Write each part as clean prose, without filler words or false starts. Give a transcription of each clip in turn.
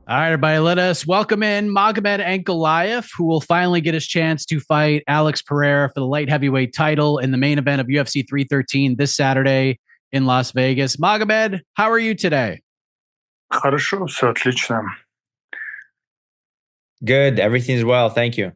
All right, everybody, let us welcome in Magomed Ankalaev, who will finally get his chance to fight Alex Pereira for the light heavyweight title in the main event of UFC 313 this Saturday in Las Vegas. Magomed, how are you today? Хорошо, все отлично. Good. Everything's well. Thank you.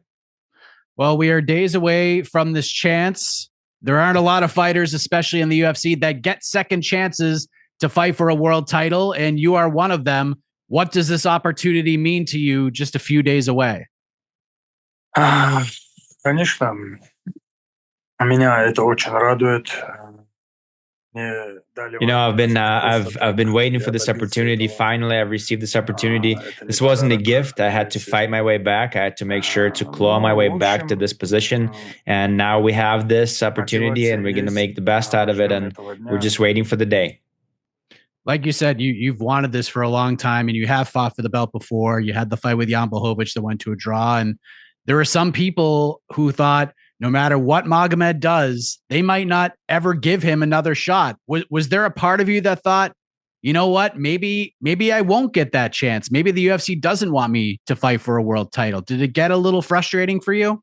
Well, we are days away from this chance. There aren't a lot of fighters, especially in the UFC, that get second chances to fight for a world title, and you are one of them. What does this opportunity mean to you just a few days away? А, Конечно, меня это очень радует. Мне дали I've been возможность просто I've been так waiting for я this добиться opportunity. этого. Finally, I've received this opportunity. Это не This wasn't a подарок, gift. I had to fight my way back. I had to make sure to claw my way В back to общем, this position. And now we have this opportunity, мотивация and we're going to есть. make the best out of it. Ждем And этого we're дня. just waiting for the day. Like you said, you've wanted this for a long time, and you have fought for the belt before. You had the fight with Jan Blachowicz that went to a draw, and there were some people who thought no matter what Magomed does, they might not ever give him another shot. Was there a part of you that thought, you know what, maybe I won't get that chance? Maybe the UFC doesn't want me to fight for a world title. Did it get a little frustrating for you?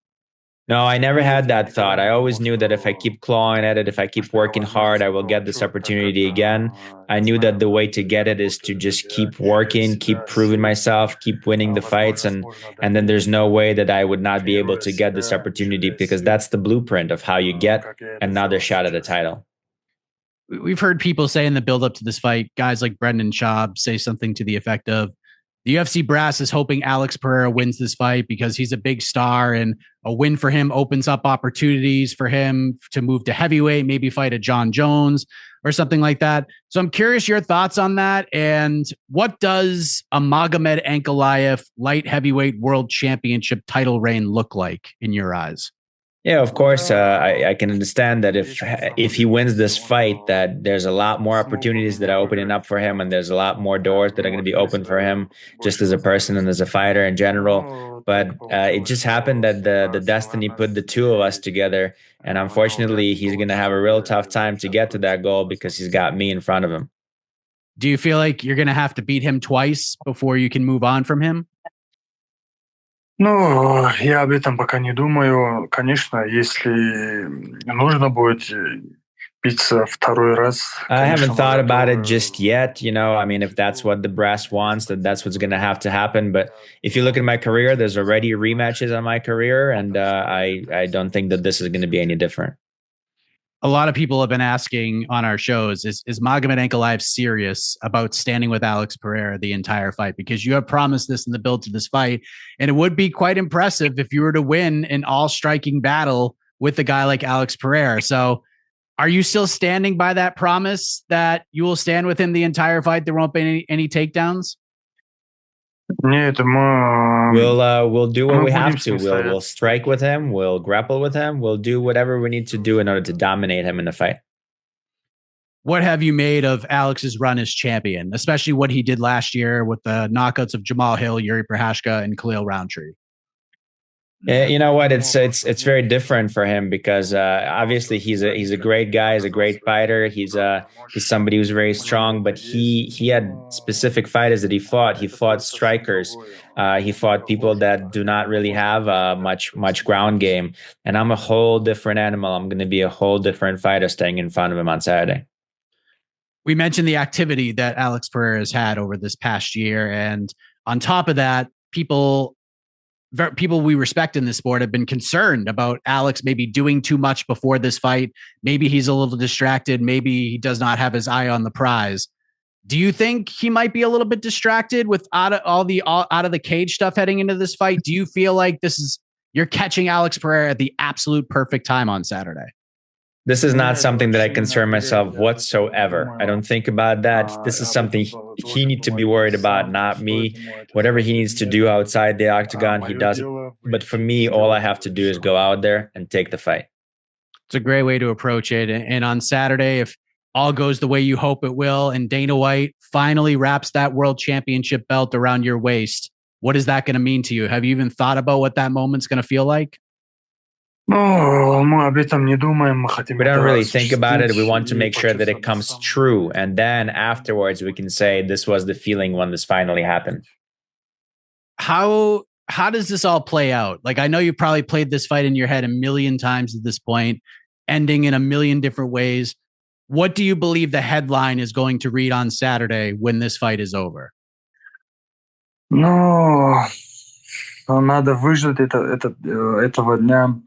No, I never Нет, had я that thought. никогда I не always думал, knew that if I что keep clawing at it, if I keep что я working hard, возьмусь I и will get this получу, так как opportunity again. I я knew that знаю, the way как to это get it is to работает. just Я keep ощущаю working, keep себя proving сильным, myself, keep winning the fights, возможность and можно and then there's добиться. no way that I would not be able Тренируя to get this себя, opportunity ощущая because силу, that's the blueprint of how you get как я это another сделал shot at a сейчас. title. We've heard people say in the build up to this fight, guys like Brendan Schaub say something to the effect of the UFC brass is hoping Alex Pereira wins this fight because he's a big star and a win for him opens up opportunities for him to move to heavyweight, maybe fight a John Jones or something like that. So I'm curious your thoughts on that. And what does a Magomed Ankalaev light heavyweight world championship title reign look like in your eyes? Yeah, of course. I Да, can understand that есть на if самом he деле wins this fight, он that there's a lot more смог бы opportunities that меня are opening выиграть up for him, and there's a lot more doors that are going to be многие open for свои him, just большие as a person and as a возможности. fighter in general. Но But так it получилось, just happened что that the судьба destiny put the нас two of us не together, and выбрали unfortunately, he's тот, going to have a real tough который time to хотят get to быть that goal на because самом he's деле. got me in front of him. Do you feel like you're going to have to beat him twice before you can move on from him? Ну, я об этом пока не думаю. Конечно, если нужно будет биться второй раз, I haven't конечно, мы thought about it готовы. just yet. I mean, if that's what the brass wants, then that's what's going to have to happen. But if you look at my career, there's already rematches on my career, and I don't think that this is going to be any different. A lot of people have been asking on our shows, is Magomed Ankalaev serious about standing with Alex Pereira the entire fight? Because you have promised this in the build to this fight, and it would be quite impressive if you were to win an all striking battle with a guy like Alex Pereira. So are you still standing by that promise that you will stand with him the entire fight? There won't be any takedowns? Нет, We'll do what мы we будем have с to. ним We'll стоять. strike with him. We'll grapple with him. We'll do whatever we need to do in order to dominate him in the fight. What have you made of Alex's run as champion, especially what he did last year with the knockouts of Jamal Hill, Yuri Prohashka, and Khalil Roundtree? You know what? It's very different for him because obviously he's a great guy. He's a great fighter. He's somebody who's very strong. But he had specific fighters that he fought. He fought strikers. He fought people that do not really have much ground game. And I'm a whole different animal. I'm going to be a whole different fighter staying in front of him on Saturday. We mentioned the activity that Alex Pereira has had over this past year, and on top of that, people we respect in this sport have been concerned about Alex maybe doing too much before this fight. Maybe he's a little distracted. Maybe he does not have his eye on the prize. Do you think he might be a little bit distracted with out of the cage stuff heading into this fight? Do you feel like you're catching Alex Pereira at the absolute perfect time on Saturday? This is not Нет, something that I вообще не concern напрягает. myself whatsoever. I don't think about that. This is Об something этом he должен needs to be worried думать about, сам, not стоит me. ему это Whatever делать he или needs to нет. do outside the octagon, he Мое does it. дело But for выйти и me, all I сделать have это, to и do is все. go out there and take the fight. It's a great way to approach it. And on Saturday, if all goes the way you hope it will, and Dana White finally wraps that world championship belt around your waist, what is that going to mean to you? Have you even thought about what that moment's going to feel like? Ну, мы об этом не думаем, мы хотим We don't это really think about it. We осуществить want to и make sure that it почувствовать на comes самом деле. true. And then afterwards, we can say this was the feeling when this finally happened. how does this all play out? Like, I know you probably played this fight in your head a million times at this point, ending in a million different ways. What do you believe the headline is going to read on Saturday when this fight is over? Ну, надо выждать этого дня.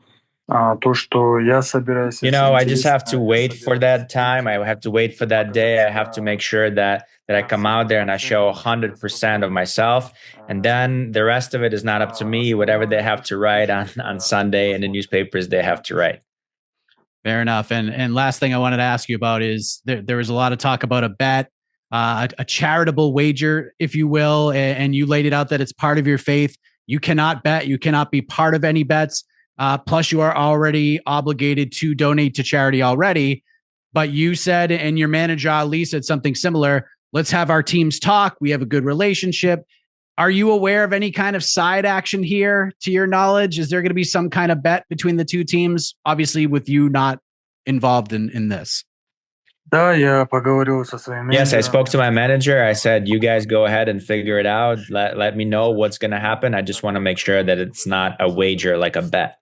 То, что я собираюсь... I just have to wait for that time. I have to wait for that day. I have to make sure that I come out there and I show 100% of myself. And then the rest of it is not up to me. Whatever they have to write on Sunday in the newspapers, they have to write. Fair enough. And last thing I wanted to ask you about is there was a lot of talk about a bet, a charitable wager, if you will, and you laid it out that it's part of your faith. You cannot bet. You cannot be part of any bets. Plus, you are already obligated to donate to charity already. But you said, and your manager, Ali, said something similar. Let's have our teams talk. We have a good relationship. Are you aware of any kind of side action here, to your knowledge? Is there going to be some kind of bet between the two teams? Obviously, with you not involved in this. Да, я поговорил со своим Yes, I менеджером. spoke to my manager. I said, you guys go ahead and figure it out. Let me know what's going to happen. I just want to make sure that it's not a wager, like a bet.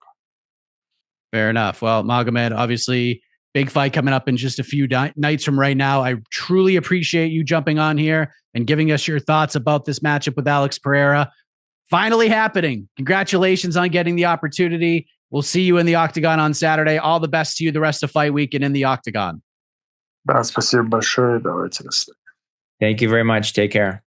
Fair enough. Well, Magomed, obviously, big fight coming up in just a few nights from right now. I truly appreciate you jumping on here and giving us your thoughts about this matchup with Alex Pereira. Finally happening. Congratulations on getting the opportunity. We'll see you in the Octagon on Saturday. All the best to you the rest of fight week and in the Octagon. Да, спасибо большое. Давайте до свидания. Thank you very much. Take care.